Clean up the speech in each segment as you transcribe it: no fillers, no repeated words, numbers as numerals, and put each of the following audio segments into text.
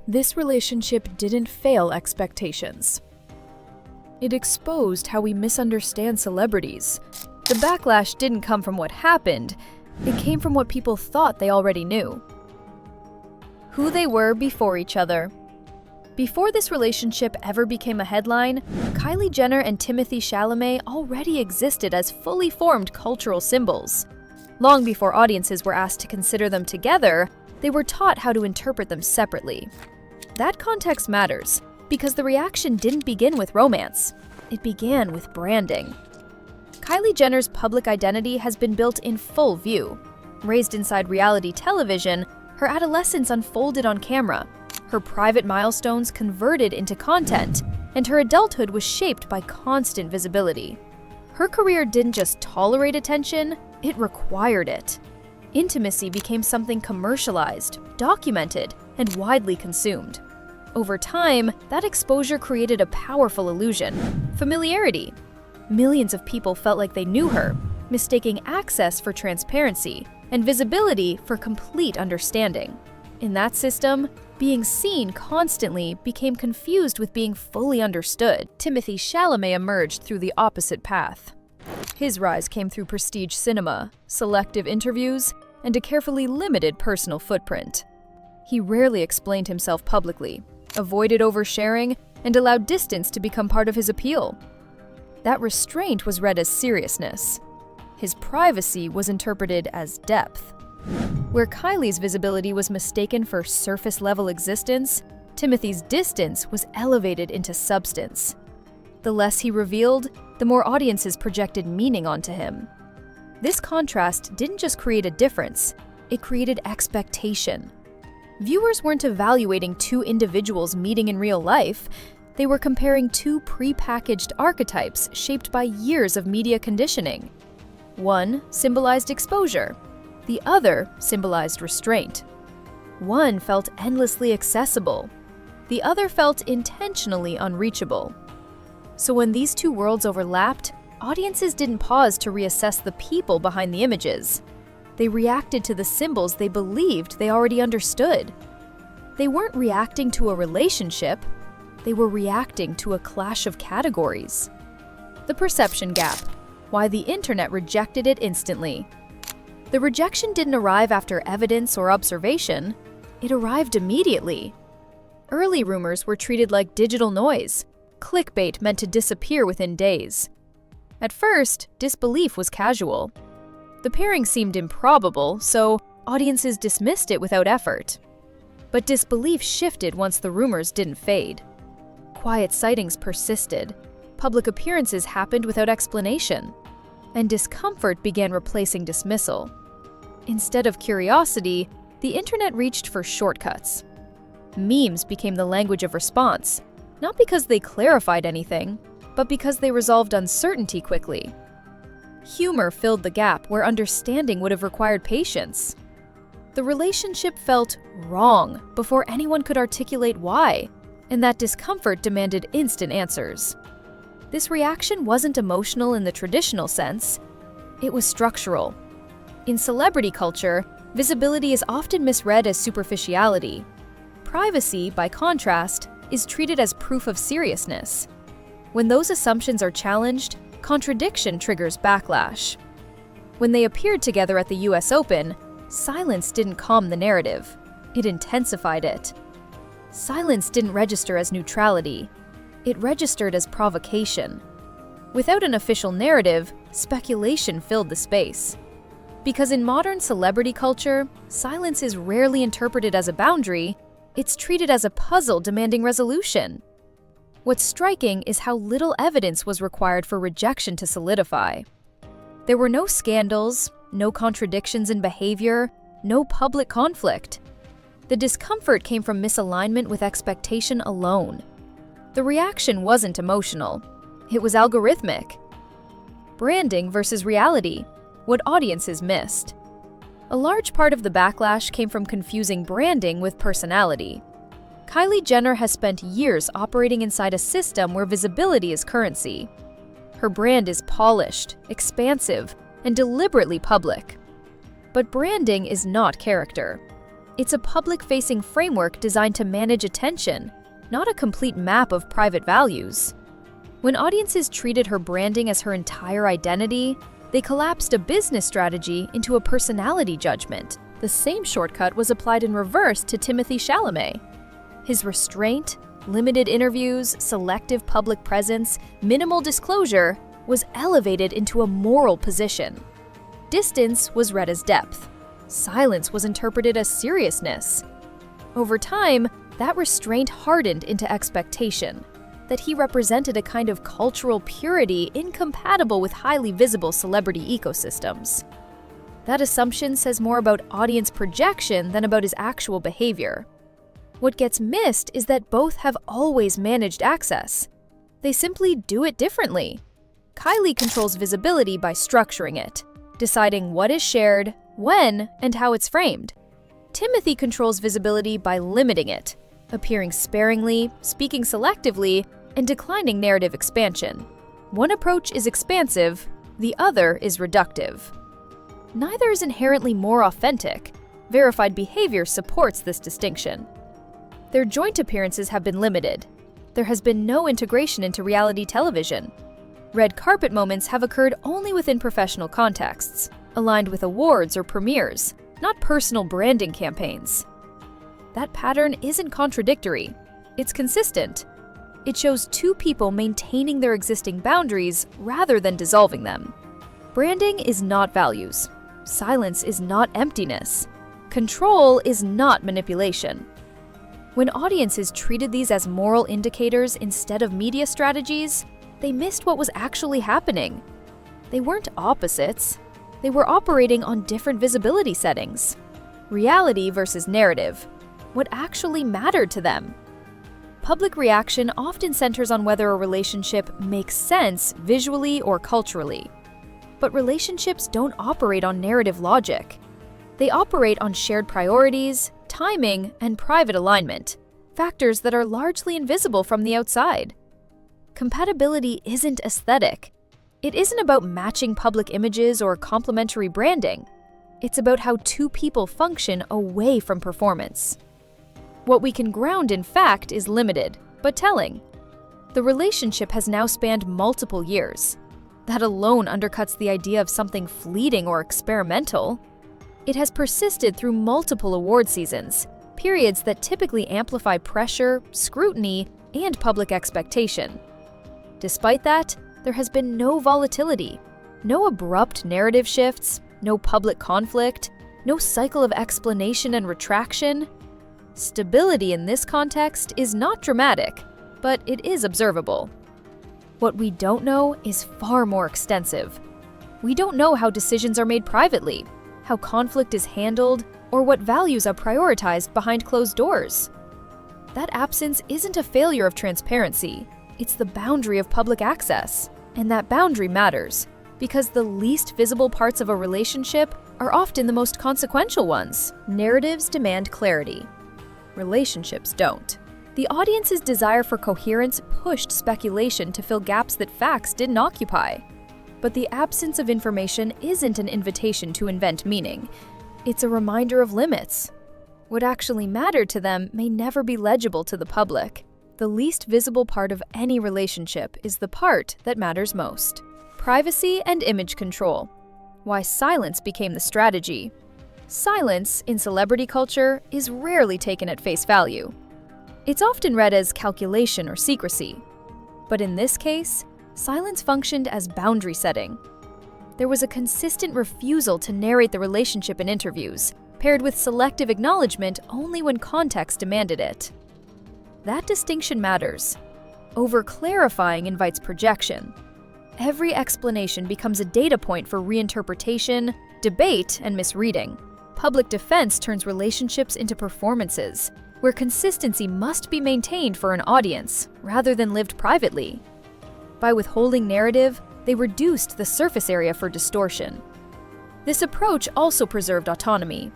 This relationship didn't fail expectations. It exposed how we misunderstand celebrities. The backlash didn't come from what happened, it came from what people thought they already knew. Who they were before each other. Before this relationship ever became a headline, Kylie Jenner and Timothee Chalamet already existed as fully formed cultural symbols. Long before audiences were asked to consider them together, they were taught how to interpret them separately. That context matters, because the reaction didn't begin with romance. It began with branding. Kylie Jenner's public identity has been built in full view. Raised inside reality television, her adolescence unfolded on camera, her private milestones converted into content, and her adulthood was shaped by constant visibility. Her career didn't just tolerate attention, it required it. Intimacy became something commercialized, documented, and widely consumed. Over time, that exposure created a powerful illusion: familiarity. Millions of people felt like they knew her, mistaking access for transparency and visibility for complete understanding. In that system, being seen constantly became confused with being fully understood. Timothee Chalamet emerged through the opposite path. His rise came through prestige cinema, selective interviews, and a carefully limited personal footprint. He rarely explained himself publicly, avoided oversharing, and allowed distance to become part of his appeal. That restraint was read as seriousness. His privacy was interpreted as depth. Where Kylie's visibility was mistaken for surface-level existence, Timothee's distance was elevated into substance. The less he revealed, the more audiences projected meaning onto him. This contrast didn't just create a difference, it created expectation. Viewers weren't evaluating two individuals meeting in real life, they were comparing two pre-packaged archetypes shaped by years of media conditioning. One symbolized exposure, the other symbolized restraint. One felt endlessly accessible, the other felt intentionally unreachable. So when these two worlds overlapped, audiences didn't pause to reassess the people behind the images. They reacted to the symbols they believed they already understood. They weren't reacting to a relationship, they were reacting to a clash of categories. The perception gap: why the internet rejected it instantly. The rejection didn't arrive after evidence or observation, it arrived immediately. Early rumors were treated like digital noise, clickbait meant to disappear within days. At first, disbelief was casual. The pairing seemed improbable, so audiences dismissed it without effort. But disbelief shifted once the rumors didn't fade. Quiet sightings persisted, public appearances happened without explanation, and discomfort began replacing dismissal. Instead of curiosity, the internet reached for shortcuts. Memes became the language of response, not because they clarified anything, but because they resolved uncertainty quickly. Humor filled the gap where understanding would have required patience. The relationship felt wrong before anyone could articulate why, and that discomfort demanded instant answers. This reaction wasn't emotional in the traditional sense, it was structural. In celebrity culture, visibility is often misread as superficiality. Privacy, by contrast, is treated as proof of seriousness. When those assumptions are challenged, contradiction triggers backlash. When they appeared together at the US Open, silence didn't calm the narrative, it intensified it. Silence didn't register as neutrality, it registered as provocation. Without an official narrative, speculation filled the space. Because in modern celebrity culture, silence is rarely interpreted as a boundary, it's treated as a puzzle demanding resolution. What's striking is how little evidence was required for rejection to solidify. There were no scandals, no contradictions in behavior, no public conflict. The discomfort came from misalignment with expectation alone. The reaction wasn't emotional, it was algorithmic. Branding versus reality, what audiences missed. A large part of the backlash came from confusing branding with personality. Kylie Jenner has spent years operating inside a system where visibility is currency. Her brand is polished, expansive, and deliberately public. But branding is not character. It's a public-facing framework designed to manage attention, not a complete map of private values. When audiences treated her branding as her entire identity, they collapsed a business strategy into a personality judgment. The same shortcut was applied in reverse to Timothée Chalamet. His restraint, limited interviews, selective public presence, minimal disclosure was elevated into a moral position. Distance was read as depth. Silence was interpreted as seriousness. Over time, that restraint hardened into expectation, that he represented a kind of cultural purity incompatible with highly visible celebrity ecosystems. That assumption says more about audience projection than about his actual behavior. What gets missed is that both have always managed access. They simply do it differently. Kylie controls visibility by structuring it, deciding what is shared, when, and how it's framed. Timothee controls visibility by limiting it, appearing sparingly, speaking selectively, and declining narrative expansion. One approach is expansive, the other is reductive. Neither is inherently more authentic. Verified behavior supports this distinction. Their joint appearances have been limited. There has been no integration into reality television. Red carpet moments have occurred only within professional contexts, aligned with awards or premieres, not personal branding campaigns. That pattern isn't contradictory. It's consistent. It shows two people maintaining their existing boundaries rather than dissolving them. Branding is not values. Silence is not emptiness. Control is not manipulation. When audiences treated these as moral indicators instead of media strategies, they missed what was actually happening. They weren't opposites. They were operating on different visibility settings. Reality versus narrative. What actually mattered to them? Public reaction often centers on whether a relationship makes sense visually or culturally. But relationships don't operate on narrative logic. They operate on shared priorities, timing, and private alignment, factors that are largely invisible from the outside. Compatibility isn't aesthetic. It isn't about matching public images or complementary branding. It's about how two people function away from performance. What we can ground in fact is limited, but telling. The relationship has now spanned multiple years. That alone undercuts the idea of something fleeting or experimental. It has persisted through multiple award seasons, periods that typically amplify pressure, scrutiny, and public expectation. Despite that, there has been no volatility, no abrupt narrative shifts, no public conflict, no cycle of explanation and retraction. Stability in this context is not dramatic, but it is observable. What we don't know is far more extensive. We don't know how decisions are made privately, how conflict is handled, or what values are prioritized behind closed doors. That absence isn't a failure of transparency. It's the boundary of public access. And that boundary matters, because the least visible parts of a relationship are often the most consequential ones. Narratives demand clarity. Relationships don't. The audience's desire for coherence pushed speculation to fill gaps that facts didn't occupy. But the absence of information isn't an invitation to invent meaning. It's a reminder of limits. What actually mattered to them may never be legible to the public. The least visible part of any relationship is the part that matters most. Privacy and image control. Why silence became the strategy. Silence, in celebrity culture, is rarely taken at face value. It's often read as calculation or secrecy. But in this case, silence functioned as boundary setting. There was a consistent refusal to narrate the relationship in interviews, paired with selective acknowledgement only when context demanded it. That distinction matters. Over-clarifying invites projection. Every explanation becomes a data point for reinterpretation, debate, and misreading. Public defense turns relationships into performances, where consistency must be maintained for an audience, rather than lived privately. By withholding narrative, they reduced the surface area for distortion. This approach also preserved autonomy.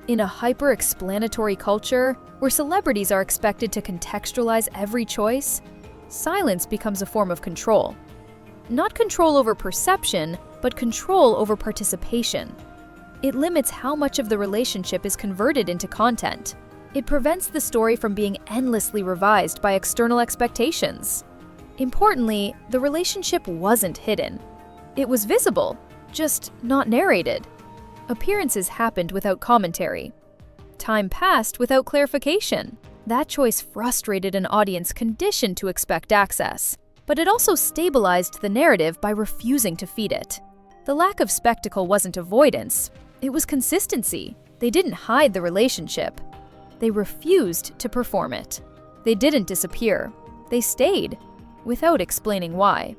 In a hyper-explanatory culture, where celebrities are expected to contextualize every choice, silence becomes a form of control. Not control over perception, but control over participation. It limits how much of the relationship is converted into content. It prevents the story from being endlessly revised by external expectations. Importantly, the relationship wasn't hidden. It was visible, just not narrated. Appearances happened without commentary. Time passed without clarification. That choice frustrated an audience conditioned to expect access, but it also stabilized the narrative by refusing to feed it. The lack of spectacle wasn't avoidance, it was consistency. They didn't hide the relationship. They refused to perform it. They didn't disappear. They stayed, without explaining why.